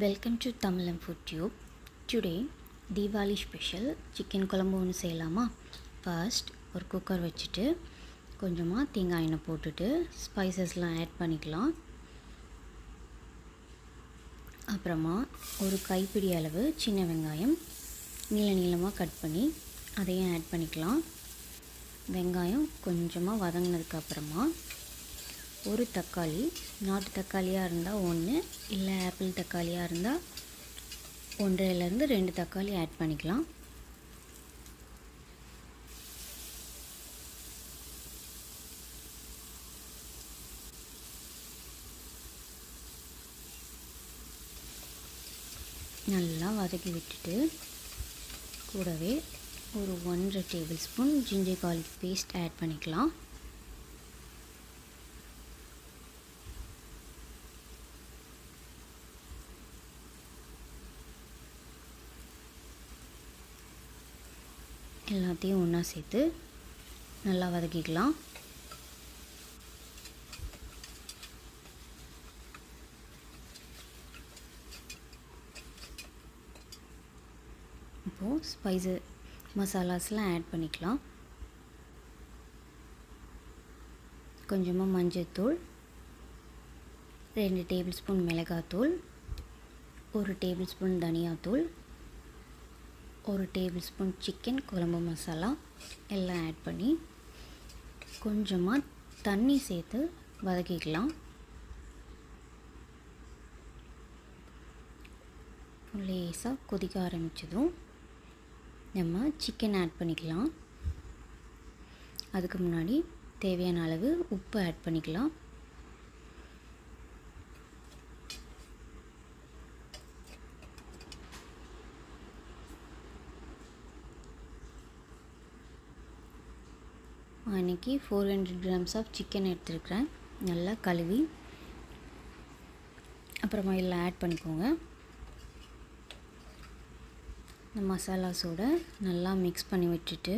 Welcome to தமிழன் food tube. Today Deepavali special chicken குழம்பு ஒன்று செய்யலாமா? ஃபர்ஸ்ட் ஒரு குக்கர் வச்சுட்டு கொஞ்சமாக தேங்காய் எண்ணெய் போட்டுட்டு ஸ்பைசஸ்லாம் ஆட் பண்ணிக்கலாம். அப்புறமா ஒரு கைப்பிடி அளவு சின்ன வெங்காயம் நீளமாக கட் பண்ணி அதையும் ஆட் பண்ணிக்கலாம். வெங்காயம் கொஞ்சமாக வதங்கினதுக்கப்புறமா ஒரு தக்காளி, நாட்டு தக்காளியாக இருந்தால் 1, இல்லை ஆப்பிள் தக்காளியாக இருந்தால் 1.5லேருந்து 2 தக்காளி ஆட் பண்ணிக்கலாம். நல்லா வதக்கி விட்டுட்டு கூடவே ஒரு 1.5 tablespoon ginger garlic paste add பண்ணிக்கலாம். எல்லாத்தையும் ஒன்றா சேர்த்து நல்லா வதக்கிக்கலாம். இப்போது ஸ்பைஸு மசாலாஸ்லாம் ஆட் பண்ணிக்கலாம். கொஞ்சமாக மஞ்சள்தூள், 2 டேபிள் ஸ்பூன் மிளகாத்தூள், 1 டேபிள் ஸ்பூன் தனியாத்தூள், 1 டேபிள் ஸ்பூன் சிக்கன் குழம்பு மசாலா எல்லாம் ஆட் பண்ணி கொஞ்சமாக தண்ணி சேர்த்து வதக்கிக்கலாம். லேசாக கொதிக்க ஆரம்பித்ததும் நம்ம சிக்கன் ஆட் பண்ணிக்கலாம். அதுக்கு முன்னாடி தேவையான அளவு உப்பு ஆட் பண்ணிக்கலாம். அன்றைக்கி 400 கிராம்ஸ் ஆஃப் சிக்கன் எடுத்துருக்கிறேன். நல்லா கழுவி அப்புறமா இதில் ஆட் பண்ணிக்கோங்க. இந்த மசாலாஸோடு நல்லா மிக்ஸ் பண்ணி விட்டுட்டு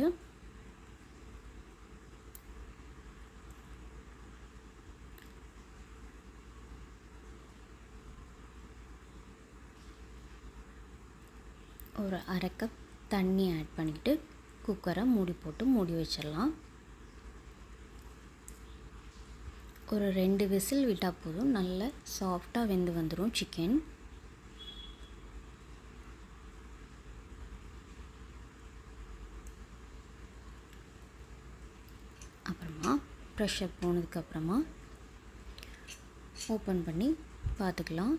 ஒரு 1/2 கப் தண்ணி ஆட் பண்ணிவிட்டு குக்கரை மூடி வச்சிடலாம். ஒரு 2 விசில் விட்டால் போதும். நல்ல சாஃப்டாக வெந்து வந்துடும் சிக்கன். அப்புறமா ப்ரெஷர் போனதுக்கப்புறமா ஓப்பன் பண்ணி பார்த்துக்கலாம்.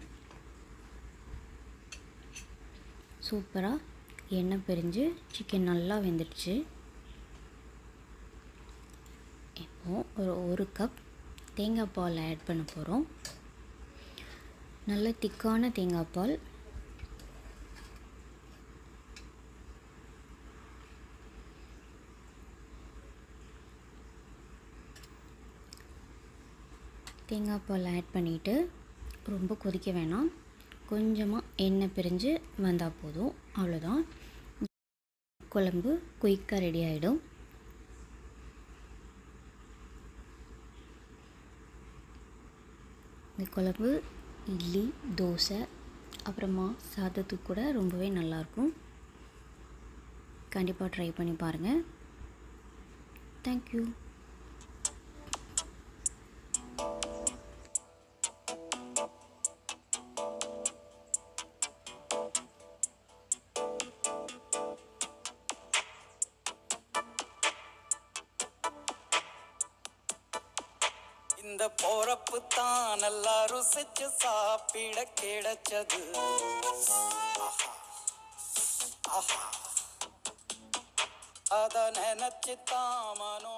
சூப்பராக எண்ணெய் பிரிஞ்சு சிக்கன் நல்லா வெந்துடுச்சு. இப்போது ஒரு கப் தேங்காய் பால் ஆட் பண்ண போகிறோம். நல்ல திக்கான தேங்காய் பால். தேங்காய் பால் ஆட் பண்ணிவிட்டு ரொம்ப கொதிக்க வேணாம். கொஞ்சமாக எண்ணெய் பிரிஞ்சு வந்தால் போதும். அவ்வளோதான், குழம்பு குயிக்காக ரெடி ஆகிடும். இந்த குழம்பு இட்லி, தோசை, அப்புறமா சாதத்துக்கு கூட ரொம்பவே நல்லாயிருக்கும். கண்டிப்பாக ட்ரை பண்ணி பாருங்கள். தேங்க்யூ. இந்த போறப்பு தான் நல்லா ருசிச்சு சாப்பிட கிடைச்சது. அத நினைச்சு தான் மனோ